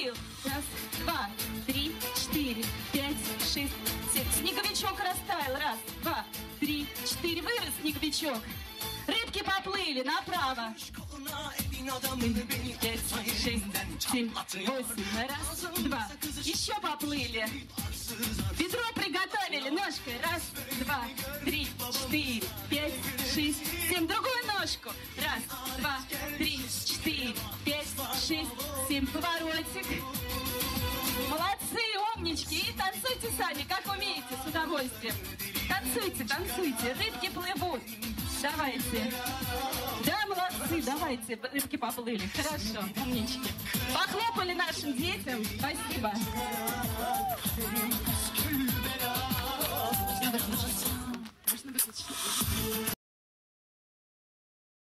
поплыл. Раз, два, три, четыре, пять, шесть, семь. Снеговичок растаял. Раз, два, три, четыре. Вырос снеговичок. Рыбки поплыли направо. 5, 6, 7, 8. Раз, два. Еще поплыли. Ведро приготовили ножкой. Раз, два, три, четыре, пять, шесть, семь. Другую ножку. Раз, два, три, четыре, пять, шесть, семь. Поворотик. Молодцы, умнички. И танцуйте сами, как умеете, с удовольствием. Танцуйте, танцуйте. Рыбки плывут. Давайте. Да, молодцы, давайте. Рыбки поплыли. Хорошо, умнички. Похлопали нашим детям. Спасибо.